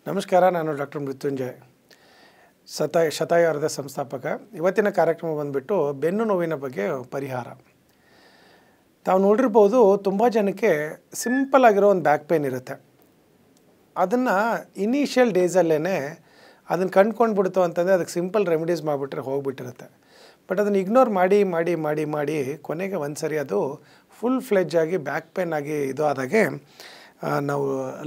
ನಮಸ್ಕಾರ, ನಾನು ಡಾಕ್ಟರ್ ಮೃತ್ಯುಂಜಯ್, ಶತಾಯುರದ ಸಂಸ್ಥಾಪಕ. ಇವತ್ತಿನ ಕಾರ್ಯಕ್ರಮ ಬಂದುಬಿಟ್ಟು ಬೆನ್ನು ನೋವಿನ ಬಗ್ಗೆ ಪರಿಹಾರ. ತಾವು ನೋಡಿರ್ಬೋದು, ತುಂಬ ಜನಕ್ಕೆ ಸಿಂಪಲ್ ಆಗಿರೋ ಒಂದು ಬ್ಯಾಕ್ ಪೇನ್ ಇರುತ್ತೆ. ಅದನ್ನು ಇನಿಷಿಯಲ್ ಡೇಸಲ್ಲೇ ಅದನ್ನು ಕಂಡುಕೊಂಡ್ಬಿಡ್ತು ಅಂತಂದರೆ ಅದಕ್ಕೆ ಸಿಂಪಲ್ ರೆಮಿಡೀಸ್ ಮಾಡಿಬಿಟ್ರೆ ಹೋಗಿಬಿಟ್ಟಿರುತ್ತೆ. ಬಟ್ ಅದನ್ನು ಇಗ್ನೋರ್ ಮಾಡಿ ಮಾಡಿ ಮಾಡಿ ಮಾಡಿ ಕೊನೆಗೆ ಒಂದು ಸರಿ ಅದು ಫುಲ್ ಫ್ಲೆಜ್ ಆಗಿ ಬ್ಯಾಕ್ ಪೇನ್ ಆಗಿ ಇದು ಆದಾಗೆ ನಾವು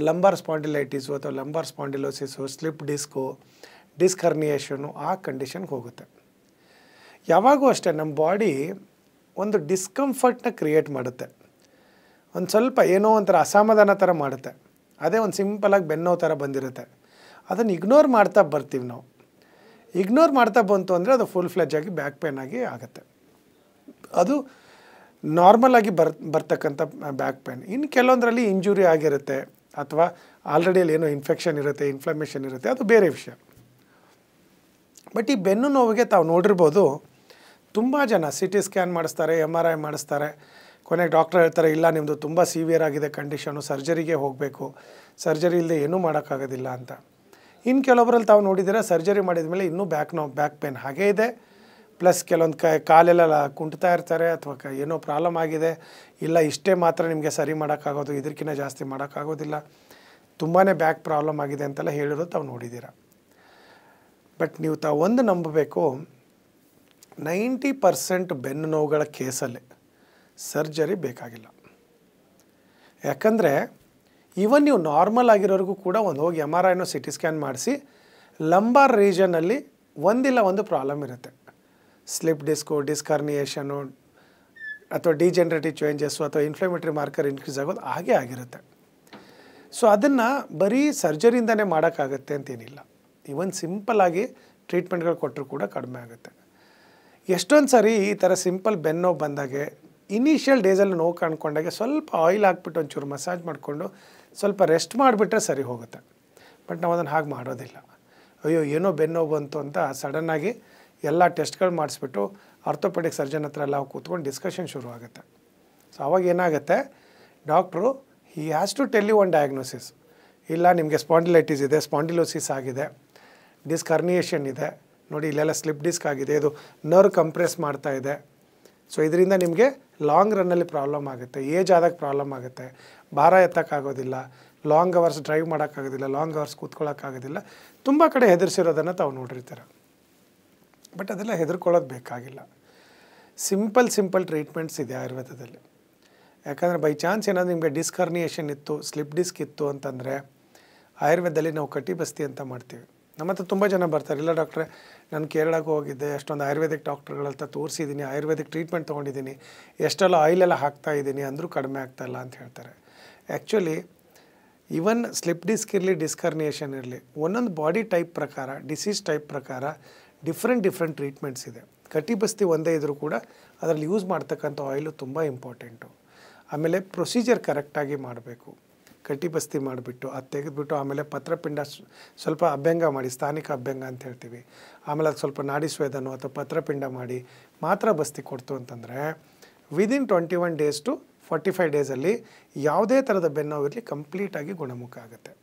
ಲಂಬಾರ್ ಸ್ಪಾಂಡಿಲೈಟಿಸು ಅಥವಾ ಲಂಬಾರ್ ಸ್ಪಾಂಡಿಲೋಸಿಸು, ಸ್ಲಿಪ್ ಡಿಸ್ಕು, ಡಿಸ್ಕ್ ಹರ್ನಿಯೇಷನು ಆ ಕಂಡೀಷನ್ಗೆ ಹೋಗುತ್ತೆ. ಯಾವಾಗೂ ಅಷ್ಟೇ ನಮ್ಮ ಬಾಡಿ ಒಂದು ಡಿಸ್ಕಂಫರ್ಟ್ನ ಕ್ರಿಯೇಟ್ ಮಾಡುತ್ತೆ. ಒಂದು ಸ್ವಲ್ಪ ಏನೋ ಒಂಥರ ಅಸಮಾಧಾನ ಥರ ಮಾಡುತ್ತೆ. ಅದೇ ಒಂದು ಸಿಂಪಲಾಗಿ ಬೆನ್ನೋ ಥರ ಬಂದಿರುತ್ತೆ. ಅದನ್ನು ಇಗ್ನೋರ್ ಮಾಡ್ತಾ ಬರ್ತೀವಿ ನಾವು. ಇಗ್ನೋರ್ ಮಾಡ್ತಾ ಬಂತು ಅಂದರೆ ಅದು ಫುಲ್ ಫ್ಲೆಜ್ ಆಗಿ ಬ್ಯಾಕ್ ಪೇನ್ ಆಗಿ ಆಗುತ್ತೆ. ಅದು ನಾರ್ಮಲಾಗಿ ಬರ್ತಕ್ಕಂಥ ಬ್ಯಾಕ್ ಪೇನ್. ಇನ್ನು ಕೆಲವೊಂದರಲ್ಲಿ ಇಂಜುರಿ ಆಗಿರುತ್ತೆ ಅಥವಾ ಆಲ್ರೆಡಿ ಅಲ್ಲಿ ಏನೋ ಇನ್ಫೆಕ್ಷನ್ ಇರುತ್ತೆ, ಇನ್ಫ್ಲಮೇಷನ್ ಇರುತ್ತೆ, ಅದು ಬೇರೆ ವಿಷಯ. ಬಟ್ ಈ ಬೆನ್ನು ನೋವಿಗೆ ತಾವು ನೋಡಿರ್ಬೋದು, ತುಂಬ ಜನ CT ಸ್ಕ್ಯಾನ್ ಮಾಡಿಸ್ತಾರೆ, MRI ಮಾಡಿಸ್ತಾರೆ. ಕೊನೆಗೆ ಡಾಕ್ಟರ್ ಹೇಳ್ತಾರೆ, ಇಲ್ಲ ನಿಮ್ಮದು ತುಂಬ ಸಿವಿಯರ್ ಆಗಿದೆ ಕಂಡೀಷನು, ಸರ್ಜರಿಗೆ ಹೋಗಬೇಕು, ಸರ್ಜರಿ ಇಲ್ಲದೆ ಏನೂ ಮಾಡೋಕ್ಕಾಗೋದಿಲ್ಲ ಅಂತ. ಇನ್ನು ಕೆಲವೊಬ್ಬರಲ್ಲಿ ತಾವು ನೋಡಿದರೆ ಸರ್ಜರಿ ಮಾಡಿದ ಮೇಲೆ ಇನ್ನೂ ಬ್ಯಾಕ್ ಪೇನ್ ಹಾಗೇ ಇದೆ, ಪ್ಲಸ್ ಕೆಲವೊಂದು ಕಾಲೆಲ್ಲ ಕುಂಟ್ತಾ ಇರ್ತಾರೆ ಅಥವಾ ಏನೋ ಪ್ರಾಬ್ಲಮ್ ಆಗಿದೆ, ಇಲ್ಲ ಇಷ್ಟೇ ಮಾತ್ರ ನಿಮಗೆ ಸರಿ ಮಾಡೋಕ್ಕಾಗೋದು, ಇದಕ್ಕಿಂತ ಜಾಸ್ತಿ ಮಾಡೋಕ್ಕಾಗೋದಿಲ್ಲ, ತುಂಬಾ ಬ್ಯಾಕ್ ಪ್ರಾಬ್ಲಮ್ ಆಗಿದೆ ಅಂತೆಲ್ಲ ಹೇಳಿರೋದು ತಾವು ನೋಡಿದ್ದೀರ. ಬಟ್ ನೀವು ಒಂದು ನಂಬಬೇಕು, 90% ಬೆನ್ನು ನೋವುಗಳ ಕೇಸಲ್ಲಿ ಸರ್ಜರಿ ಬೇಕಾಗಿಲ್ಲ. ಯಾಕಂದರೆ ಈವನ್ ನೀವು ನಾರ್ಮಲ್ ಆಗಿರೋರಿಗೂ ಕೂಡ ಹೋಗಿ MRIನೋ CT ಸ್ಕ್ಯಾನ್ ಮಾಡಿಸಿ, ಲಂಬಾರ್ ರೀಜನಲ್ಲಿ ಒಂದು ಪ್ರಾಬ್ಲಮ್ ಇರುತ್ತೆ. ಸ್ಲಿಪ್ ಡಿಸ್ಕು, ಡಿಸ್ಕ್ ಹರ್ನಿಯೇಷನು ಅಥವಾ ಡಿಜೆನರೇಟಿವ್ ಚೇಂಜಸ್ಸು ಅಥವಾ ಇನ್ಫ್ಲಮೇಟರಿ ಮಾರ್ಕರ್ ಇನ್ಕ್ರೀಸ್ ಆಗೋದು ಹಾಗೇ ಆಗಿರುತ್ತೆ. ಸೊ ಅದನ್ನು ಬರೀ ಸರ್ಜರಿಯಿಂದನೇ ಮಾಡೋಕ್ಕಾಗತ್ತೆ ಅಂತೇನಿಲ್ಲ. ಇವನ್ ಸಿಂಪಲ್ಲಾಗಿ ಟ್ರೀಟ್ಮೆಂಟ್ಗಳು ಕೊಟ್ಟರು ಕೂಡ ಕಡಿಮೆ ಆಗುತ್ತೆ. ಎಷ್ಟೊಂದು ಸರಿ ಈ ಥರ ಸಿಂಪಲ್ ಬೆನ್ನು ನೋವು ಬಂದಾಗೆ ಇನಿಷಿಯಲ್ ಡೇಸಲ್ಲಿ ನೋವು ಕಾಣ್ಕೊಂಡಾಗೆ ಸ್ವಲ್ಪ ಆಯಿಲ್ ಹಾಕ್ಬಿಟ್ಟು ಒಂಚೂರು ಮಸಾಜ್ ಮಾಡಿಕೊಂಡು ಸ್ವಲ್ಪ ರೆಸ್ಟ್ ಮಾಡಿಬಿಟ್ರೆ ಸರಿ ಹೋಗುತ್ತೆ. ಬಟ್ ನಾವು ಅದನ್ನು ಹಾಗೆ ಮಾಡೋದಿಲ್ಲ. ಅಯ್ಯೋ ಏನೋ ಬೆನ್ನು ನೋವು ಬಂತು ಅಂತ ಸಡನ್ನಾಗಿ ಎಲ್ಲ ಟೆಸ್ಟ್ಗಳು ಮಾಡಿಸ್ಬಿಟ್ಟು ಆರ್ಥೋಪೆಡಿಕ್ ಸರ್ಜನ್ ಹತ್ರ ಎಲ್ಲ ಕೂತ್ಕೊಂಡು ಡಿಸ್ಕಷನ್ ಶುರು ಆಗುತ್ತೆ. ಸೊ ಅವಾಗ ಏನಾಗುತ್ತೆ, doctor he has to tell you one diagnosis. ಇಲ್ಲ ನಿಮಗೆ ಸ್ಪಾಂಡಿಲೈಟಿಸ್ ಇದೆ, ಸ್ಪಾಂಡಿಲೋಸಿಸ್ ಆಗಿದೆ, ಡಿಸ್ಕ್ ಹರ್ನಿಯೇಷನ್ ಇದೆ, ನೋಡಿ ಇಲ್ಲೆಲ್ಲ ಸ್ಲಿಪ್ ಡಿಸ್ಕ್ ಆಗಿದೆ, ಇದು ನರ್ವ್ ಕಂಪ್ರೆಸ್ ಮಾಡ್ತಾ ಇದೆ. ಸೊ ಇದರಿಂದ ನಿಮಗೆ ಲಾಂಗ್ ರನ್ನಲ್ಲಿ ಪ್ರಾಬ್ಲಮ್ ಆಗುತ್ತೆ, ಏಜ್ ಆದಾಗ ಪ್ರಾಬ್ಲಮ್ ಆಗುತ್ತೆ, ಭಾರ ಎತ್ತಕ್ಕಾಗೋದಿಲ್ಲ, ಲಾಂಗ್ ಅವರ್ಸ್ ಡ್ರೈವ್ ಮಾಡೋಕ್ಕಾಗೋದಿಲ್ಲ, ಲಾಂಗ್ ಅವರ್ಸ್ ಕೂತ್ಕೊಳ್ಳೋಕ್ಕಾಗೋದಿಲ್ಲ, ತುಂಬ ಕಡೆ ಹೆದರ್ಸಿರೋದನ್ನು ತಾವು ನೋಡಿರ್ತೀರ. ಬಟ್ ಅದೆಲ್ಲ ಹೆದರ್ಕೊಳ್ಳೋದು ಬೇಕಾಗಿಲ್ಲ. ಸಿಂಪಲ್ ಟ್ರೀಟ್ಮೆಂಟ್ಸ್ ಇದೆ ಆಯುರ್ವೇದದಲ್ಲಿ. ಯಾಕಂದರೆ ಬೈ ಚಾನ್ಸ್ ಏನಾದರೂ ನಿಮಗೆ ಡಿಸ್ಕ್ ಹರ್ನಿಯೇಷನ್ ಇತ್ತು, ಸ್ಲಿಪ್ ಡಿಸ್ಕ್ ಇತ್ತು ಅಂತಂದರೆ ಆಯುರ್ವೇದದಲ್ಲಿ ನಾವು ಕಟಿಬಸ್ತಿ ಅಂತ ಮಾಡ್ತೀವಿ. ನಮ್ಮ ಹತ್ರ ತುಂಬ ಜನ ಬರ್ತಾರೆ, ಇಲ್ಲ ಡಾಕ್ಟ್ರೆ ನಾನು ಕೇರಳಕ್ಕೆ ಹೋಗಿದ್ದೆ, ಅಷ್ಟೊಂದು ಆಯುರ್ವೇದಿಕ್ ಡಾಕ್ಟ್ರುಗಳಂತ ತೋರಿಸಿದ್ದೀನಿ, ಆಯುರ್ವೇದಿಕ್ ಟ್ರೀಟ್ಮೆಂಟ್ ತೊಗೊಂಡಿದ್ದೀನಿ, ಎಷ್ಟೆಲ್ಲ ಆಯಿಲೆಲ್ಲ ಹಾಕ್ತಾಯಿದ್ದೀನಿ, ಅಂದರೂ ಕಡಿಮೆ ಆಗ್ತಾಯಿಲ್ಲ ಅಂತ ಹೇಳ್ತಾರೆ. ಆ್ಯಕ್ಚುಲಿ ಈವನ್ ಸ್ಲಿಪ್ ಡಿಸ್ಕ್ ಇರಲಿ, ಡಿಸ್ಕ್ ಹರ್ನಿಯೇಷನ್ ಇರಲಿ, ಒಂದೊಂದು ಬಾಡಿ ಟೈಪ್ ಪ್ರಕಾರ, ಡಿಸೀಸ್ ಟೈಪ್ ಪ್ರಕಾರ ಡಿಫ್ರೆಂಟ್ ಟ್ರೀಟ್ಮೆಂಟ್ಸ್ ಇದೆ. ಕಟಿಬಸ್ತಿ ಒಂದೇ ಇದ್ದರೂ ಕೂಡ ಅದರಲ್ಲಿ ಯೂಸ್ ಮಾಡ್ತಕ್ಕಂಥ ಆಯಿಲು ತುಂಬ ಇಂಪಾರ್ಟೆಂಟು. ಆಮೇಲೆ ಪ್ರೊಸೀಜರ್ ಕರೆಕ್ಟಾಗಿ ಮಾಡಬೇಕು. ಕಟಿಬಸ್ತಿ ಮಾಡಿಬಿಟ್ಟು ಅದು ತೆಗೆದುಬಿಟ್ಟು ಆಮೇಲೆ ಪತ್ರಪಿಂಡ ಸ್ವಲ್ಪ ಅಭ್ಯಂಗ ಮಾಡಿ, ಸ್ಥಾನಿಕ ಅಭ್ಯಂಗ ಅಂತ ಹೇಳ್ತೀವಿ, ಆಮೇಲೆ ಅದು ಸ್ವಲ್ಪ ನಾಡಿ ಸ್ವೇದನೋ ಅಥವಾ ಪತ್ರಪಿಂಡ ಮಾಡಿ ಮಾತ್ರ ಬಸ್ತಿ ಕೊಡ್ತು ಅಂತಂದರೆ ವಿದಿನ್ 21 days to 45 days ಯಾವುದೇ ಥರದ ಬೆನ್ನೋವಿರಲಿ ಕಂಪ್ಲೀಟಾಗಿ ಗುಣಮುಖ ಆಗುತ್ತೆ.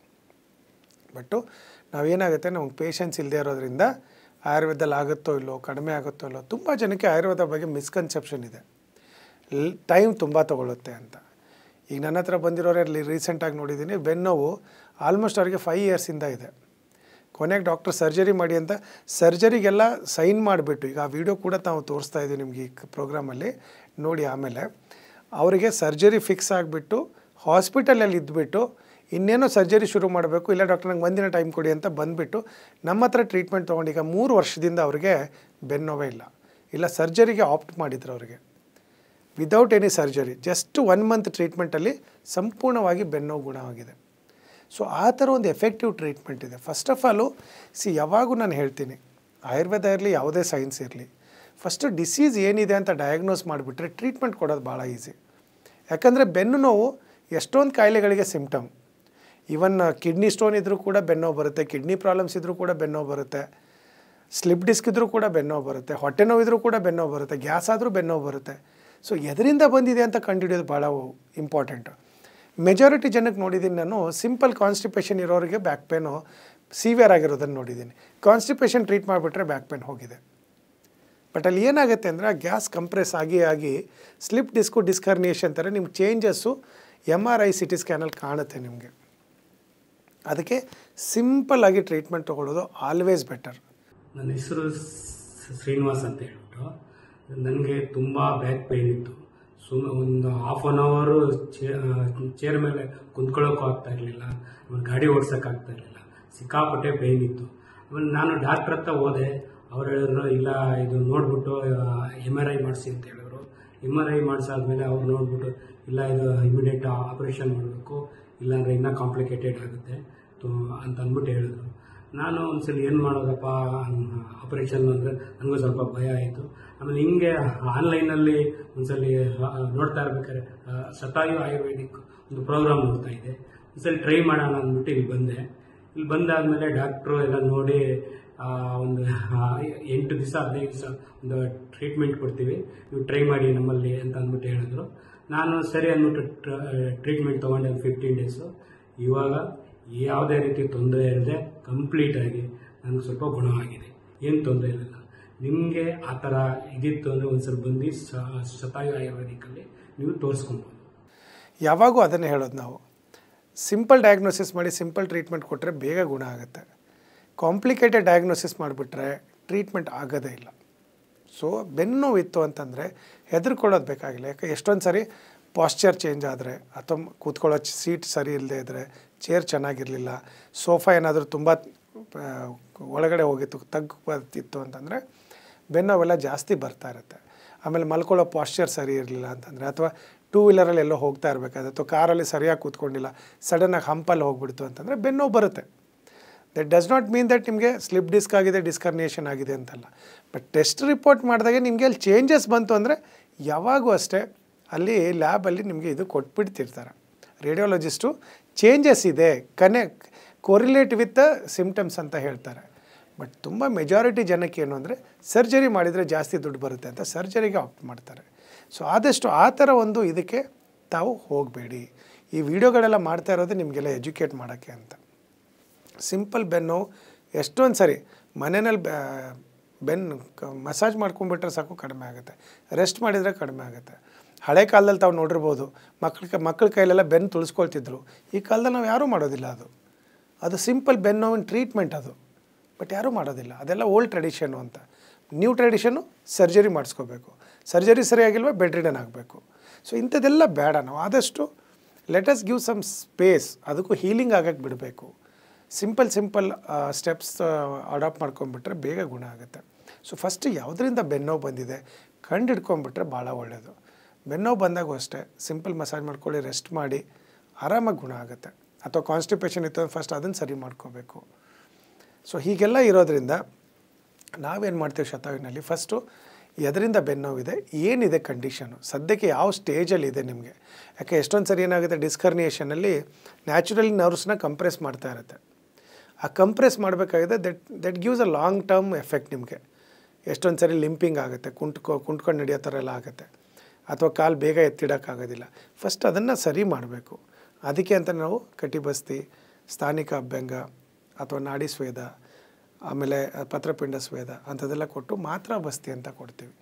ಬಟ್ಟು ನಾವೇನಾಗುತ್ತೆ, ನಮಗೆ ಪೇಷನ್ಸ್ ಇಲ್ಲದೆ ಇರೋದ್ರಿಂದ ಆಯುರ್ವೇದದಲ್ಲಿ ಆಗುತ್ತೋ ಇಲ್ಲೋ, ಕಡಿಮೆ ಆಗುತ್ತೋ ಇಲ್ಲೋ, ತುಂಬ ಜನಕ್ಕೆ ಆಯುರ್ವೇದ ಬಗ್ಗೆ ಮಿಸ್ಕನ್ಸೆಪ್ಷನ್ ಇದೆ, ಟೈಮ್ ತುಂಬ ತೊಗೊಳುತ್ತೆ ಅಂತ. ಈಗ ನನ್ನ ಹತ್ರ ಬಂದಿರೋರಲ್ಲಿ ರೀಸೆಂಟಾಗಿ ನೋಡಿದ್ದೀನಿ, ಬೆನ್ನೋವು ಆಲ್ಮೋಸ್ಟ್ ಅವ್ರಿಗೆ 5 years ಇದೆ. ಕೊನೆಗೆ ಡಾಕ್ಟರ್ ಸರ್ಜರಿ ಮಾಡಿ ಅಂತ ಸರ್ಜರಿಗೆಲ್ಲ ಸೈನ್ ಮಾಡಿಬಿಟ್ಟು, ಈಗ ಆ ವಿಡಿಯೋ ಕೂಡ ನಾವು ತೋರಿಸ್ತಾ ಇದ್ದೀವಿ ನಿಮಗೆ ಈ ಪ್ರೋಗ್ರಾಮಲ್ಲಿ ನೋಡಿ. ಆಮೇಲೆ ಅವರಿಗೆ ಸರ್ಜರಿ ಫಿಕ್ಸ್ ಆಗಿಬಿಟ್ಟು ಹಾಸ್ಪಿಟಲಲ್ಲಿ ಇದ್ದುಬಿಟ್ಟು ಇನ್ನೇನೋ ಸರ್ಜರಿ ಶುರು ಮಾಡಬೇಕು, ಇಲ್ಲ ಡಾಕ್ಟರ್ ನಂಗೆ ಒಂದಿನ ಟೈಮ್ ಕೊಡಿ ಅಂತ ಬಂದುಬಿಟ್ಟು ನಮ್ಮ ಹತ್ರ ಟ್ರೀಟ್ಮೆಂಟ್ ತೊಗೊಂಡು ಈಗ 3 ವರ್ಷದಿಂದ ಅವರಿಗೆ ಬೆನ್ನೋವೇ ಇಲ್ಲ ಸರ್ಜರಿಗೆ ಆಪ್ಟ್ ಮಾಡಿದ್ರು. ಅವರಿಗೆ without any surgery just 1 month ಟ್ರೀಟ್ಮೆಂಟಲ್ಲಿ ಸಂಪೂರ್ಣವಾಗಿ ಬೆನ್ನೋವು ಗುಣವಾಗಿದೆ. ಸೊ ಆ ಥರ ಒಂದು ಎಫೆಕ್ಟಿವ್ ಟ್ರೀಟ್ಮೆಂಟ್ ಇದೆ. ಫಸ್ಟ್ ಆಫ್ ಆಲು ಯಾವಾಗೂ ನಾನು ಹೇಳ್ತೀನಿ, ಆಯುರ್ವೇದ ಇರಲಿ ಯಾವುದೇ ಸೈನ್ಸ್ ಇರಲಿ, ಫಸ್ಟು ಡಿಸೀಸ್ ಏನಿದೆ ಅಂತ ಡಯಾಗ್ನೋಸ್ ಮಾಡಿಬಿಟ್ರೆ ಟ್ರೀಟ್ಮೆಂಟ್ ಕೊಡೋದು ಭಾಳ ಈಸಿ. ಯಾಕಂದರೆ ಬೆನ್ನು ನೋವು ಎಷ್ಟೊಂದು ಕಾಯಿಲೆಗಳಿಗೆ ಸಿಂಪ್ಟಮ್. ಈವನ್ ಕಿಡ್ನಿ ಸ್ಟೋನ್ ಇದ್ದರೂ ಕೂಡ ಬೆನ್ನೋವು ಬರುತ್ತೆ, ಕಿಡ್ನಿ ಪ್ರಾಬ್ಲಮ್ಸ್ ಇದ್ದರೂ ಕೂಡ ಬೆನ್ನೋವು ಬರುತ್ತೆ, ಸ್ಲಿಪ್ ಡಿಸ್ಕ್ ಇದ್ದರೂ ಕೂಡ ಬೆನ್ನೋವು ಬರುತ್ತೆ, ಹೊಟ್ಟೆ ನೋವಿದ್ರೂ ಕೂಡ ಬೆನ್ನೋವು ಬರುತ್ತೆ, ಗ್ಯಾಸ್ ಆದರೂ ಬೆನ್ನೋವು ಬರುತ್ತೆ. ಸೊ ಎದರಿಂದ ಬಂದಿದೆ ಅಂತ ಕಂಡುಹಿಡಿಯೋದು ಭಾಳ ಇಂಪಾರ್ಟೆಂಟು. ಮೆಜಾರಿಟಿ ಜನಕ್ಕೆ ನೋಡಿದ್ದೀನಿ ನಾನು, ಸಿಂಪಲ್ ಕಾನ್ಸ್ಟಿಪೇಷನ್ ಇರೋರಿಗೆ ಬ್ಯಾಕ್ ಪೇನು ಸಿವಿಯರ್ ಆಗಿರೋದನ್ನು ನೋಡಿದ್ದೀನಿ. ಕಾನ್ಸ್ಟಿಪೇಷನ್ ಟ್ರೀಟ್ ಮಾಡಿಬಿಟ್ರೆ ಬ್ಯಾಕ್ ಪೇನ್ ಹೋಗಿದೆ. ಬಟ್ ಅಲ್ಲಿ ಏನಾಗುತ್ತೆ ಅಂದರೆ ಆ ಗ್ಯಾಸ್ ಕಂಪ್ರೆಸ್ ಆಗಿ ಸ್ಲಿಪ್ ಡಿಸ್ಕು ಡಿಸ್ಕರ್ನಿಯೇಷನ್ ಥರ ನಿಮ್ಗೆ ಚೇಂಜಸ್ಸು MRI CT ಸ್ಕ್ಯಾನಲ್ಲಿ ಕಾಣುತ್ತೆ ನಿಮಗೆ. ಅದಕ್ಕೆ ಸಿಂಪಲ್ಲಾಗಿ ಟ್ರೀಟ್ಮೆಂಟ್ ತೊಗೊಳ್ಳೋದು ಆಲ್ವೇಸ್ ಬೆಟರ್. ನನ್ನ ಹೆಸರು ಶ್ರೀನಿವಾಸ್ ಅಂತ ಹೇಳ್ಬಿಟ್ಟು, ನನಗೆ ತುಂಬ ಬ್ಯಾಕ್ ಪೇಯ್ನ್ ಇತ್ತು. ಒಂದು ಹಾಫ್ ಆನ್ ಅವರು ಚೇರ್ ಮೇಲೆ ಕುಂತ್ಕೊಳ್ಳೋಕ್ಕೂ ಆಗ್ತಾ ಇರಲಿಲ್ಲ, ಆಮೇಲೆ ಗಾಡಿ ಓಡ್ಸೋಕ್ಕಾಗ್ತಾ ಇರಲಿಲ್ಲ, ಸಿಕ್ಕಾಪಟ್ಟೆ ಪೇಯ್ನ್ ಇತ್ತು. ಆಮೇಲೆ ನಾನು ಡಾಕ್ಟ್ರ್ ಹತ್ರ ಹೋದೆ. ಅವ್ರು ಹೇಳಿದ್ರು ಇಲ್ಲ ಇದು ನೋಡ್ಬಿಟ್ಟು MRI ಮಾಡಿಸಿ ಅಂತ ಹೇಳಿದ್ರು. MRI ಮಾಡಿಸಾದ್ಮೇಲೆ ಅವ್ರು ನೋಡ್ಬಿಟ್ಟು ಇಲ್ಲ ಇದು ಇಮಿಡಿಯೇಟ್ ಆಪರೇಷನ್ ಮಾಡಬೇಕು, ಇಲ್ಲಾಂದರೆ ಇನ್ನೂ ಕಾಂಪ್ಲಿಕೇಟೆಡ್ ಆಗುತ್ತೆ ಅಂತ ಅಂದ್ಬಿಟ್ಟು ಹೇಳಿದ್ರು. ನಾನು ಒಂದ್ಸಲ ಏನು ಮಾಡೋದಪ್ಪ ಆಪರೇಷನ್ ಅಂದರೆ ನನಗೂ ಸ್ವಲ್ಪ ಭಯ ಆಯಿತು. ಆಮೇಲೆ ಹಿಂಗೆ ಆನ್ಲೈನಲ್ಲಿ ಒಂದ್ಸಲ ನೋಡ್ತಾ ಇರ್ಬೇಕಾದ್ರೆ ಶತಾಯು ಆಯುರ್ವೇದಿಕ್ ಒಂದು ಪ್ರೋಗ್ರಾಮ್ ನೋಡ್ತಾ ಇದ್ದೆ. ಒಂದ್ಸಲ ಟ್ರೈ ಮಾಡೋಣ ಅಂದ್ಬಿಟ್ಟು ಇಲ್ಲಿ ಬಂದೆ. ಇಲ್ಲಿ ಬಂದಾದಮೇಲೆ ಡಾಕ್ಟ್ರು ಎಲ್ಲ ನೋಡಿ ಒಂದು 8 ದಿವಸ 15 ದಿವಸ ಒಂದು ಟ್ರೀಟ್ಮೆಂಟ್ ಕೊಡ್ತೀವಿ, ನೀವು ಟ್ರೈ ಮಾಡಿ ನಮ್ಮಲ್ಲಿ ಅಂತ ಅಂದ್ಬಿಟ್ಟು ಹೇಳಿದ್ರು. ನಾನು ಸರಿ ಅಂದ್ಬಿಟ್ಟು ಟ್ರೀಟ್ಮೆಂಟ್ ತೊಗೊಂಡೆ 15 ಡೇಸು. ಇವಾಗ ಯಾವುದೇ ರೀತಿ ತೊಂದರೆ ಇಲ್ಲದೆ ಕಂಪ್ಲೀಟಾಗಿ ನನಗೆ ಸ್ವಲ್ಪ ಗುಣವಾಗಿದೆ, ಏನು ತೊಂದರೆ ಇಲ್ಲ. ನಿಮಗೆ ಆ ಥರ ಇದಿತ್ತು ಅಂದರೆ ಒಂದ್ಸಲ ಬಂದು ಶತಾಯು ಆಯುರ್ವೇದಿಕಲ್ಲಿ ನೀವು ತೋರಿಸ್ಕೊಬೋದು. ಯಾವಾಗೂ ಅದನ್ನೇ ಹೇಳೋದು ನಾವು, ಸಿಂಪಲ್ ಡಯಾಗ್ನೋಸಿಸ್ ಮಾಡಿ ಸಿಂಪಲ್ ಟ್ರೀಟ್ಮೆಂಟ್ ಕೊಟ್ಟರೆ ಬೇಗ ಗುಣ ಆಗುತ್ತೆ. ಕಾಂಪ್ಲಿಕೇಟೆಡ್ ಡಯಾಗ್ನೋಸಿಸ್ ಮಾಡಿಬಿಟ್ರೆ ಟ್ರೀಟ್ಮೆಂಟ್ ಆಗೋದೇ ಇಲ್ಲ. ಸೊ ಬೆನ್ನು ನೋವಿತ್ತು ಅಂತಂದರೆ ಹೆದರ್ಕೊಳ್ಳೋದು ಬೇಕಾಗಿಲ್ಲ. ಯಾಕೆ ಎಷ್ಟೊಂದು ಸರಿ ಪಾಶ್ಚರ್ ಚೇಂಜ್ ಆದರೆ ಅಥವಾ ಕೂತ್ಕೊಳ್ಳೋ ಸೀಟ್ ಸರಿ ಇಲ್ಲದೆ ಇದ್ದರೆ, ಚೇರ್ ಚೆನ್ನಾಗಿರಲಿಲ್ಲ, ಸೋಫಾ ಏನಾದರೂ ತುಂಬ ಒಳಗಡೆ ಹೋಗಿತ್ತು ತಗ್ಗಿತ್ತು ಅಂತಂದರೆ ಬೆನ್ನೋವೆಲ್ಲ ಜಾಸ್ತಿ ಬರ್ತಾ ಇರುತ್ತೆ. ಆಮೇಲೆ ಮಲ್ಕೊಳ್ಳೋ ಪಾಶ್ಚರ್ ಸರಿ ಇರಲಿಲ್ಲ ಅಂತಂದರೆ, ಅಥವಾ 2 ವೀಲರಲ್ಲಿ ಎಲ್ಲೋ ಹೋಗ್ತಾ ಇರಬೇಕಾದ್ರೆ ಅಥವಾ ಕಾರಲ್ಲಿ ಸರಿಯಾಗಿ ಕೂತ್ಕೊಂಡಿಲ್ಲ, ಸಡನ್ನಾಗಿ ಹಂಪಲ್ಲಿ ಹೋಗ್ಬಿಡ್ತು ಅಂತಂದರೆ ಬೆನ್ನೋವು ಬರುತ್ತೆ. That does not mean that ನಿಮಗೆ ಸ್ಲಿಪ್ ಡಿಸ್ಕ್ ಆಗಿದೆ, ಡಿಸ್ಕರ್ನಿಯೇಷನ್ ಆಗಿದೆ ಅಂತಲ್ಲ. ಬಟ್ ಟೆಸ್ಟ್ ರಿಪೋರ್ಟ್ ಮಾಡಿದಾಗ ನಿಮಗೆ ಅಲ್ಲಿ ಚೇಂಜಸ್ ಬಂತು ಅಂದರೆ ಯಾವಾಗೂ ಅಷ್ಟೇ ಅಲ್ಲಿ ಲ್ಯಾಬಲ್ಲಿ ನಿಮಗೆ ಇದು ಕೊಟ್ಬಿಡ್ತಿರ್ತಾರೆ ರೇಡಿಯೋಲಜಿಸ್ಟು. ಚೇಂಜಸ್ ಇದೆ ಕೋರಿಲೇಟ್ ವಿತ್ ಸಿಮ್ಟಮ್ಸ್ ಅಂತ ಹೇಳ್ತಾರೆ. ಬಟ್ ತುಂಬ ಮೆಜಾರಿಟಿ ಜನಕ್ಕೆ ಏನು ಅಂದರೆ ಸರ್ಜರಿ ಮಾಡಿದರೆ ಜಾಸ್ತಿ ದುಡ್ಡು ಬರುತ್ತೆ ಅಂತ ಸರ್ಜರಿಗೆ ಆಪ್ಟ್ ಮಾಡ್ತಾರೆ. ಸೊ ಆದಷ್ಟು ಆ ಥರ ಒಂದು ಇದಕ್ಕೆ ತಾವು ಹೋಗಬೇಡಿ. ಈ ವಿಡಿಯೋಗಳೆಲ್ಲ ಮಾಡ್ತಾ ಇರೋದು ನಿಮಗೆಲ್ಲ ಎಜುಕೇಟ್ ಮಾಡೋಕ್ಕೆ ಅಂತ. ಸಿಂಪಲ್ ಬೆನ್ನು ಎಷ್ಟೊಂದು ಸರಿ ಮನೆಯಲ್ಲಿ ಬೆನ್ನು ಮಸಾಜ್ ಮಾಡ್ಕೊಂಡ್ಬಿಟ್ರೆ ಸಾಕು ಕಡಿಮೆ ಆಗುತ್ತೆ, ರೆಸ್ಟ್ ಮಾಡಿದರೆ ಕಡಿಮೆ ಆಗುತ್ತೆ. ಹಳೆ ಕಾಲದಲ್ಲಿ ತಾವು ನೋಡಿರ್ಬೋದು, ಮಕ್ಕಳ ಕೈಲೆಲ್ಲ ಬೆನ್ನು ತುಳಿಸ್ಕೊಳ್ತಿದ್ರು. ಈ ಕಾಲದಲ್ಲಿ ನಾವು ಯಾರೂ ಮಾಡೋದಿಲ್ಲ. ಅದು ಸಿಂಪಲ್ ಬೆನ್ನು ನೋವಿನ ಟ್ರೀಟ್ಮೆಂಟ್ ಅದು. ಬಟ್ ಯಾರೂ ಮಾಡೋದಿಲ್ಲ. ಅದೆಲ್ಲ ಓಲ್ಡ್ ಟ್ರೆಡಿಷನ್ನು ಅಂತ. ನ್ಯೂ ಟ್ರೆಡಿಷನ್ನು ಸರ್ಜರಿ ಮಾಡಿಸ್ಕೋಬೇಕು. ಸರ್ಜರಿ ಸರಿಯಾಗಿಲ್ವ ಬೆಡ್ ರಿಡನ್ ಆಗಬೇಕು. ಸೊ ಇಂಥದ್ದೆಲ್ಲ ಬೇಡ. ನಾವು ಆದಷ್ಟು let us give some space, ಅದಕ್ಕೂ ಹೀಲಿಂಗ್ ಆಗಕ್ಕೆ ಬಿಡಬೇಕು. ಸಿಂಪಲ್ ಸ್ಟೆಪ್ಸ್ ಅಡಾಪ್ಟ್ ಮಾಡ್ಕೊಂಡ್ಬಿಟ್ರೆ ಬೇಗ ಗುಣ ಆಗುತ್ತೆ. ಸೊ ಫಸ್ಟ್ ಯಾವುದರಿಂದ ಬೆನ್ನೋವು ಬಂದಿದೆ ಕಂಡು ಹಿಡ್ಕೊಂಡ್ಬಿಟ್ರೆ ಭಾಳ ಒಳ್ಳೆಯದು. ಬೆನ್ನೋವು ಬಂದಾಗೂ ಅಷ್ಟೇ ಸಿಂಪಲ್ ಮಸಾಜ್ ಮಾಡ್ಕೊಳ್ಳಿ, ರೆಸ್ಟ್ ಮಾಡಿ, ಆರಾಮಾಗಿ ಗುಣ ಆಗುತ್ತೆ. ಅಥವಾ ಕಾನ್ಸ್ಟಿಪೇಷನ್ ಇತ್ತು ಅಂದರೆ ಫಸ್ಟ್ ಅದನ್ನು ಸರಿ ಮಾಡ್ಕೋಬೇಕು. ಸೊ ಹೀಗೆಲ್ಲ ಇರೋದ್ರಿಂದ ನಾವೇನು ಮಾಡ್ತೀವಿ ಶತಾಯುವಿನಲ್ಲಿ, ಫಸ್ಟು ಎದರಿಂದ ಬೆನ್ನೋವಿದೆ, ಏನಿದೆ ಕಂಡೀಷನು, ಸದ್ಯಕ್ಕೆ ಯಾವ ಸ್ಟೇಜಲ್ಲಿದೆ ನಿಮಗೆ. ಯಾಕೆ ಎಷ್ಟೊಂದು ಸರಿ ಏನಾಗುತ್ತೆ, ಡಿಸ್ಕರ್ನಿಯೇಷನಲ್ಲಿ ನ್ಯಾಚುರಲಿ ನರ್ವ್ಸ್ನ ಕಂಪ್ರೆಸ್ ಮಾಡ್ತಾ ಇರುತ್ತೆ. ಆ ಕಂಪ್ರೆಸ್ ಮಾಡಬೇಕಾಗಿದೆ. That gives a long term effect ನಿಮಗೆ. ಎಷ್ಟೊಂದು ಸರಿ ಲಿಂಪಿಂಗ್ ಆಗುತ್ತೆ, ಕುಂಟ್ಕೊಂಡು ನಡೆಯೋ ಥರ ಎಲ್ಲ ಆಗುತ್ತೆ, ಅಥವಾ ಕಾಲು ಬೇಗ ಎತ್ತಿಡೋಕ್ಕಾಗೋದಿಲ್ಲ. ಫಸ್ಟ್ ಅದನ್ನು ಸರಿ ಮಾಡಬೇಕು. ಅದಕ್ಕೆ ಅಂತ ನಾವು ಕಟಿಬಸ್ತಿ, ಸ್ಥಾನಿಕ ಅಭ್ಯಂಗ ಅಥವಾ ನಾಡಿ ಸ್ವೇದ, ಆಮೇಲೆ ಪತ್ರಪಿಂಡ ಸ್ವೇದ ಅಂಥದ್ದೆಲ್ಲ ಕೊಟ್ಟು ಮಾತ್ರ ಬಸ್ತಿ ಅಂತ ಕೊಡ್ತೀವಿ.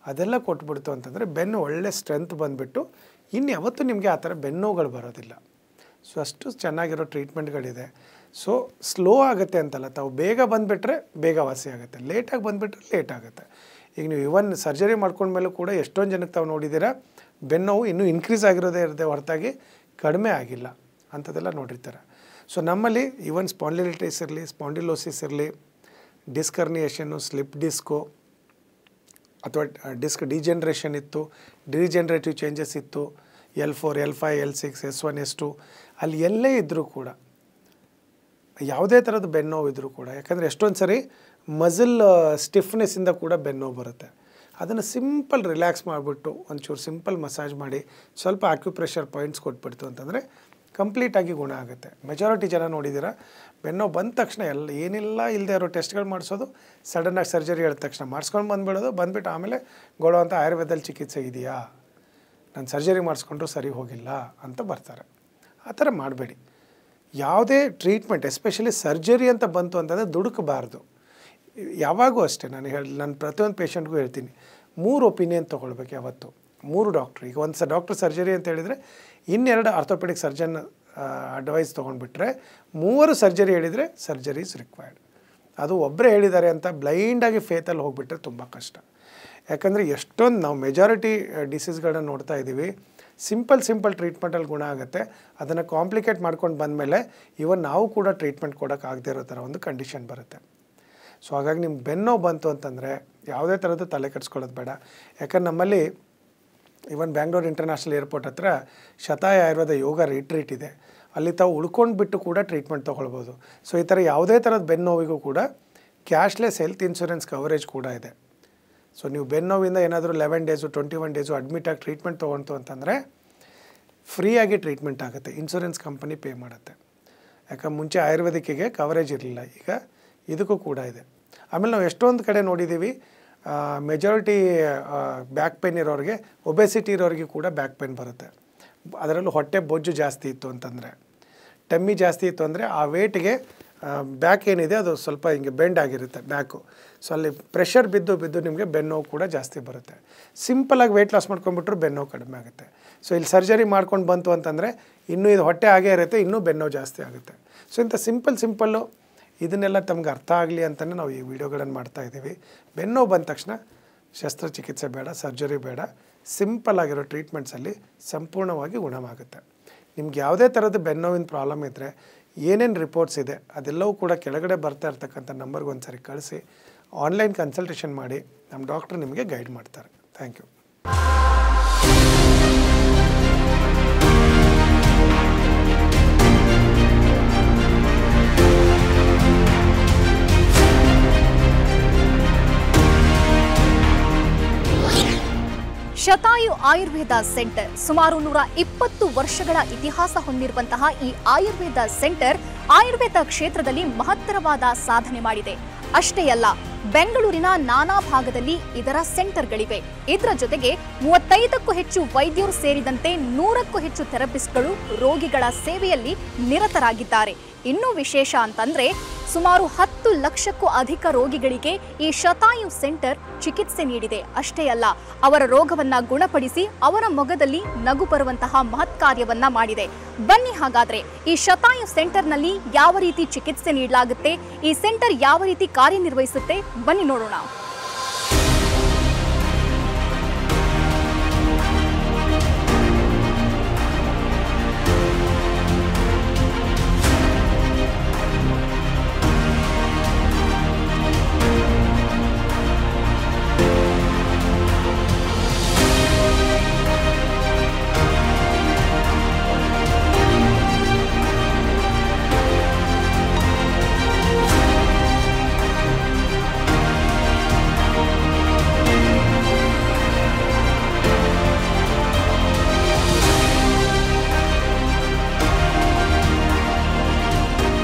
ಅದೆಲ್ಲ ಕೊಟ್ಬಿಡ್ತು ಅಂತಂದರೆ ಬೆನ್ನು ಒಳ್ಳೆ ಸ್ಟ್ರೆಂತ್ ಬಂದುಬಿಟ್ಟು ಇನ್ಯಾವತ್ತೂ ನಿಮಗೆ ಆ ಥರ ಬೆನ್ನೋವುಗಳು ಬರೋದಿಲ್ಲ. ಸೊ ಅಷ್ಟು ಚೆನ್ನಾಗಿರೋ ಟ್ರೀಟ್ಮೆಂಟ್ಗಳಿದೆ. ಸೊ ಸ್ಲೋ ಆಗುತ್ತೆ ಅಂತಲ್ಲ, ತಾವು ಬೇಗ ಬಂದುಬಿಟ್ರೆ ಬೇಗ ವಾಸಿ ಆಗುತ್ತೆ, ಲೇಟಾಗಿ ಬಂದುಬಿಟ್ರೆ ಲೇಟ್ ಆಗುತ್ತೆ. ಈಗ ನೀವು ಇವನ್ ಸರ್ಜರಿ ಮಾಡ್ಕೊಂಡ್ಮೇಲೂ ಕೂಡ ಎಷ್ಟೊಂದು ಜನಕ್ಕೆ ತಾವು ನೋಡಿದ್ದೀರಾ ಬೆನ್ನೋವು ಇನ್ನೂ ಇನ್ಕ್ರೀಸ್ ಆಗಿರೋದೇ ಇರುತ್ತೆ ಹೊರತಾಗಿ ಕಡಿಮೆ ಆಗಿಲ್ಲ ಅಂಥದ್ದೆಲ್ಲ ನೋಡಿರ್ತಾರೆ. ಸೊ ನಮ್ಮಲ್ಲಿ ಇವನ್ ಸ್ಪಾಂಡಿಲೈಟಿಸ್ ಇರಲಿ, ಸ್ಪಾಂಡಿಲೋಸಿಸ್ ಇರಲಿ, ಡಿಸ್ಕರ್ನಿಯೇಷನ್ನು, ಸ್ಲಿಪ್ ಡಿಸ್ಕು ಅಥವಾ ಡಿಸ್ಕ್ ಡಿಜೆನ್ರೇಷನ್ ಇತ್ತು, ಡಿಜೆನ್ರೇಟಿವ್ ಚೇಂಜಸ್ ಇತ್ತು, L4, L5, L6, S1, S2 ಅಲ್ಲಿ ಎಲ್ಲೇ ಇದ್ದರೂ ಕೂಡ, ಯಾವುದೇ ಥರದ ಬೆನ್ನೋವು ಇದ್ದರೂ ಕೂಡ, ಯಾಕಂದರೆ ಎಷ್ಟೊಂದು ಸರಿ ಮಝಲ್ ಸ್ಟಿಫ್ನೆಸ್ಸಿಂದ ಕೂಡ ಬೆನ್ನೋವು ಬರುತ್ತೆ. ಅದನ್ನು ಸಿಂಪಲ್ ರಿಲ್ಯಾಕ್ಸ್ ಮಾಡಿಬಿಟ್ಟು ಒಂಚೂರು ಸಿಂಪಲ್ ಮಸಾಜ್ ಮಾಡಿ ಸ್ವಲ್ಪ ಆಕ್ಯುಪ್ರೆಷರ್ ಪಾಯಿಂಟ್ಸ್ ಕೊಟ್ಬಿಡ್ತು ಅಂತಂದರೆ ಕಂಪ್ಲೀಟಾಗಿ ಗುಣ ಆಗುತ್ತೆ. ಮೆಜಾರಿಟಿ ಜನ ನೋಡಿದ್ದೀರಾ ಬೆನ್ನೋವು ಬಂದ ತಕ್ಷಣ ಏನಿಲ್ಲ ಇಲ್ಲದೆ ಇರೋ ಟೆಸ್ಟ್ಗಳು ಮಾಡಿಸೋದು, ಸಡನ್ನಾಗಿ ಸರ್ಜರಿ ಹೇಳಿದ ತಕ್ಷಣ ಮಾಡಿಸ್ಕೊಂಡು ಬಂದುಬಿಡೋದು, ಬಂದುಬಿಟ್ಟು ಆಮೇಲೆ ಗೊಳೋ ಅಂತ ಆಯುರ್ವೇದದಲ್ಲಿ ಚಿಕಿತ್ಸೆ ಇದೆಯಾ, ನಾನು ಸರ್ಜರಿ ಮಾಡಿಸ್ಕೊಂಡ್ರು ಸರಿ ಹೋಗಿಲ್ಲ ಅಂತ ಬರ್ತಾರೆ. ಆ ಥರ ಮಾಡಬೇಡಿ. ಯಾವುದೇ ಟ್ರೀಟ್ಮೆಂಟ್ ಎಸ್ಪೆಷಲಿ ಸರ್ಜರಿ ಅಂತ ಬಂತು ಅಂತಂದರೆ ದುಡುಕಬಾರ್ದು. ಯಾವಾಗೂ ಅಷ್ಟೇ ನಾನು ಪ್ರತಿಯೊಂದು ಪೇಷಂಟ್ಗೂ ಹೇಳ್ತೀನಿ, 3 ಒಪಿನಿಯನ್ ತೊಗೊಳ್ಬೇಕು ಯಾವತ್ತು, 3 ಡಾಕ್ಟ್ರು. ಈಗ ಒಂದು ಡಾಕ್ಟ್ರ್ ಸರ್ಜರಿ ಅಂತ ಹೇಳಿದರೆ 2 ಆರ್ಥೋಪೆಡಿಕ್ ಸರ್ಜನ್ ಅಡ್ವೈಸ್ ತೊಗೊಂಡ್ಬಿಟ್ರೆ 3 ಸರ್ಜರಿ ಹೇಳಿದರೆ ಸರ್ಜರಿ ಇಸ್ ರಿಕ್ವೈರ್ಡ್. ಅದು ಒಬ್ಬರೇ ಹೇಳಿದ್ದಾರೆ ಅಂತ ಬ್ಲೈಂಡಾಗಿ ಫೇತಲ್ಲಿ ಹೋಗಿಬಿಟ್ರೆ ತುಂಬ ಕಷ್ಟ. ಯಾಕಂದರೆ ಎಷ್ಟೊಂದು ನಾವು ಮೆಜಾರಿಟಿ ಡಿಸೀಸ್ಗಳನ್ನ ನೋಡ್ತಾ ಇದ್ದೀವಿ, ಸಿಂಪಲ್ ಟ್ರೀಟ್ಮೆಂಟಲ್ಲಿ ಗುಣ ಆಗುತ್ತೆ. ಅದನ್ನು ಕಾಂಪ್ಲಿಕೇಟ್ ಮಾಡ್ಕೊಂಡು ಬಂದಮೇಲೆ ಇವನ್ ನಾವು ಕೂಡ ಟ್ರೀಟ್ಮೆಂಟ್ ಕೊಡೋಕ್ಕಾಗದೇ ಇರೋ ಥರ ಒಂದು ಕಂಡೀಷನ್ ಬರುತ್ತೆ. ಸೊ ಹಾಗಾಗಿ ನಿಮ್ಗೆ ಬೆನ್ನೋ ಬಂತು ಅಂತಂದರೆ ಯಾವುದೇ ಥರದ್ದು ತಲೆ ಕೆಡಿಸ್ಕೊಳ್ಳೋದು ಬೇಡ. ಯಾಕಂದ್ರೆ ನಮ್ಮಲ್ಲಿ ಇವನ್ ಬ್ಯಾಂಗ್ಳೂರು ಇಂಟರ್ನ್ಯಾಷನಲ್ ಏರ್ಪೋರ್ಟ್ ಹತ್ರ ಶತಾಯ ಆಯುರ್ವೇದ ಯೋಗ ರಿಟ್ರೀಟ್ ಇದೆ, ಅಲ್ಲಿ ತಾವು ಉಳ್ಕೊಂಡು ಬಿಟ್ಟು ಕೂಡ ಟ್ರೀಟ್ಮೆಂಟ್ ತೊಗೊಳ್ಬೋದು. ಸೊ ಈ ಥರ ಯಾವುದೇ ಥರದ ಬೆನ್ನೋವಿಗೂ ಕೂಡ ಕ್ಯಾಶ್ಲೆಸ್ ಹೆಲ್ತ್ ಇನ್ಶೂರೆನ್ಸ್ ಕವರೇಜ್ ಕೂಡ ಇದೆ. ಸೊ ನೀವು ಬೆನ್ನೋವಿಂದ ಏನಾದರೂ 11 ಡೇಸು 21 ಡೇಸು ಅಡ್ಮಿಟಾಗಿ ಟ್ರೀಟ್ಮೆಂಟ್ ತೊಗೊಳ್ತು ಅಂತಂದರೆ ಫ್ರೀಯಾಗಿ ಟ್ರೀಟ್ಮೆಂಟ್ ಆಗುತ್ತೆ, ಇನ್ಶೂರೆನ್ಸ್ ಕಂಪನಿ ಪೇ ಮಾಡುತ್ತೆ. ಯಾಕಂದ್ರೆ ಮುಂಚೆ ಆಯುರ್ವೇದಿಕ್ಕಿಗೆ ಕವರೇಜ್ ಇರಲಿಲ್ಲ, ಈಗ ಇದಕ್ಕೂ ಕೂಡ ಇದೆ. ಆಮೇಲೆ ನಾವು ಎಷ್ಟೊಂದು ಕಡೆ ನೋಡಿದ್ದೀವಿ, ಮೆಜಾರಿಟಿ ಬ್ಯಾಕ್ ಪೇನ್ ಇರೋರಿಗೆ, ಒಬೆಸಿಟಿ ಇರೋರಿಗೆ ಕೂಡ ಬ್ಯಾಕ್ ಪೇನ್ ಬರುತ್ತೆ. ಅದರಲ್ಲೂ ಹೊಟ್ಟೆ ಬೊಜ್ಜು ಜಾಸ್ತಿ ಇತ್ತು ಅಂತಂದರೆ, ಟಮ್ಮಿ ಜಾಸ್ತಿ ಇತ್ತು ಅಂದರೆ ಆ ವೇಟಿಗೆ ಬ್ಯಾಕ್ ಏನಿದೆ ಅದು ಸ್ವಲ್ಪ ಹಿಂಗೆ ಬೆಂಡ್ ಆಗಿರುತ್ತೆ ಬ್ಯಾಕು. ಸೊ ಅಲ್ಲಿ ಪ್ರೆಷರ್ ಬಿದ್ದು ನಿಮಗೆ ಬೆನ್ನೋವು ಕೂಡ ಜಾಸ್ತಿ ಬರುತ್ತೆ. ಸಿಂಪಲಾಗಿ ವೆಯ್ಟ್ ಲಾಸ್ ಮಾಡ್ಕೊಂಡ್ಬಿಟ್ರು ಬೆನ್ನೋವು ಕಡಿಮೆ ಆಗುತ್ತೆ. ಸೊ ಇಲ್ಲಿ ಸರ್ಜರಿ ಮಾಡ್ಕೊಂಡು ಬಂತು ಅಂತಂದರೆ ಇನ್ನೂ ಇದು ಹೊಟ್ಟೆ ಆಗೇ ಇರುತ್ತೆ, ಇನ್ನೂ ಬೆನ್ನೋವು ಜಾಸ್ತಿ ಆಗುತ್ತೆ. ಸೊ ಇಂಥ ಸಿಂಪಲ್ಲು ಇದನ್ನೆಲ್ಲ ತಮ್ಗೆ ಅರ್ಥ ಆಗಲಿ ಅಂತಲೇ ನಾವು ಈ ವಿಡಿಯೋಗಳನ್ನು ಮಾಡ್ತಾಯಿದ್ದೀವಿ. ಬೆನ್ನೋವು ಬಂದ ತಕ್ಷಣ ಶಸ್ತ್ರಚಿಕಿತ್ಸೆ ಬೇಡ, ಸರ್ಜರಿ ಬೇಡ, ಸಿಂಪಲ್ ಆಗಿರೋ ಟ್ರೀಟ್ಮೆಂಟ್ಸಲ್ಲಿ ಸಂಪೂರ್ಣವಾಗಿ ಗುಣವಾಗುತ್ತೆ. ನಿಮ್ಗೆ ಯಾವುದೇ ಥರದ ಬೆನ್ನೋವಿನ ಪ್ರಾಬ್ಲಮ್ ಇದ್ದರೆ ಏನೇನು ರಿಪೋರ್ಟ್ಸ್ ಇದೆ ಅದೆಲ್ಲವೂ ಕೂಡ ಕೆಳಗಡೆ ಬರ್ತಾ ಇರ್ತಕ್ಕಂಥ ನಂಬರ್ಗೆ ಒಂದು ಸರಿ ಕಳಿಸಿ ಆನ್ಲೈನ್ ಕನ್ಸಲ್ಟೇಷನ್ ಮಾಡಿ ನಮ್ಮ ಡಾಕ್ಟ್ರು ನಿಮಗೆ ಗೈಡ್ ಮಾಡ್ತಾರೆ. Thank you. Shatayu Ayurveda centre ಸುಮಾರು 120 ವರ್ಷಗಳ ಇತಿಹಾಸ ಹೊಂದಿರುವಂತಹ ಈ ಆಯುರ್ವೇದ ಸೆಂಟರ್ ಆಯುರ್ವೇದ ಕ್ಷೇತ್ರದಲ್ಲಿ ಮಹತ್ತರವಾದ ಸಾಧನೆ ಮಾಡಿದೆ. ಅಷ್ಟೇ ಅಲ್ಲ, ಬೆಂಗಳೂರಿನ ನಾನಾ ಭಾಗದಲ್ಲಿ ಇದರ ಸೆಂಟರ್ಗಳಿವೆ. ಇದರ ಜೊತೆಗೆ 35ಕ್ಕೂ ಹೆಚ್ಚು ವೈದ್ಯರು ಸೇರಿದಂತೆ 100ಕ್ಕೂ ಹೆಚ್ಚು ಥೆರಪಿಸ್ಟ್ಗಳು ರೋಗಿಗಳ ಸೇವೆಯಲ್ಲಿ ನಿರತರಾಗಿದ್ದಾರೆ. ಇನ್ನೂ ವಿಶೇಷ ಅಂತಂದ್ರೆ ಸುಮಾರು 10 ಲಕ್ಷಕ್ಕೂ ಅಧಿಕ ರೋಗಿಗಳಿಗೆ ಈ ಶತಾಯು ಸೆಂಟರ್ ಚಿಕಿತ್ಸೆ ನೀಡಿದೆ. ಅಷ್ಟೇ ಅಲ್ಲ, ಅವರ ರೋಗವನ್ನ ಗುಣಪಡಿಸಿ ಅವರ ಮೊಗದಲ್ಲಿ ನಗು ಬರುವಂತಹ ಮಹತ್ ಕಾರ್ಯವನ್ನ ಮಾಡಿದೆ. ಬನ್ನಿ ಹಾಗಾದ್ರೆ ಈ ಶತಾಯು ಸೆಂಟರ್ನಲ್ಲಿ ಯಾವ ರೀತಿ ಚಿಕಿತ್ಸೆ ನೀಡಲಾಗುತ್ತೆ, ಈ ಸೆಂಟರ್ ಯಾವ ರೀತಿ ಕಾರ್ಯನಿರ್ವಹಿಸುತ್ತೆ, ಬನ್ನಿ ನೋಡೋಣ.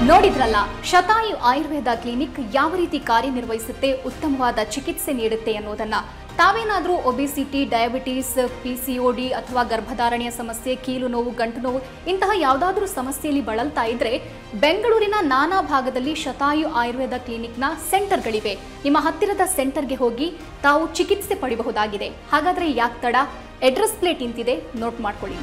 ನೋಡಿದ್ರಲ್ಲ, ಶತಾಯು ಆಯುರ್ವೇದ ಕ್ಲಿನಿಕ್ ಯಾವ ರೀತಿ ಕಾರ್ಯನಿರ್ವಹಿಸುತ್ತೆ, ಉತ್ತಮವಾದ ಚಿಕಿತ್ಸೆ ನೀಡುತ್ತೆ ಅನ್ನೋದನ್ನ. ತಾವೇನಾದರೂ ಒಬೆಸಿಟಿ, ಡಯಾಬಿಟಿಸ್, PCOD ಅಥವಾ ಗರ್ಭಧಾರಣೆಯ ಸಮಸ್ಯೆ, ಕೀಲು ನೋವು, ಗಂಟು ನೋವು ಇಂತಹ ಯಾವುದಾದ್ರೂ ಸಮಸ್ಯೆಯಲ್ಲಿ ಬಳಲ್ತಾ ಇದ್ರೆ ಬೆಂಗಳೂರಿನ ನಾನಾ ಭಾಗದಲ್ಲಿ ಶತಾಯು ಆಯುರ್ವೇದ ಕ್ಲಿನಿಕ್ನ ಸೆಂಟರ್ಗಳಿವೆ. ನಿಮ್ಮ ಹತ್ತಿರದ ಸೆಂಟರ್ಗೆ ಹೋಗಿ ತಾವು ಚಿಕಿತ್ಸೆ ಪಡೆಯಬಹುದಾಗಿದೆ. ಹಾಗಾದ್ರೆ ಯಾಕೆ ತಡ? ಅಡ್ರೆಸ್ ಪ್ಲೇಟ್ ಇಂತಿದೆ, ನೋಟ್ ಮಾಡ್ಕೊಳ್ಳಿ.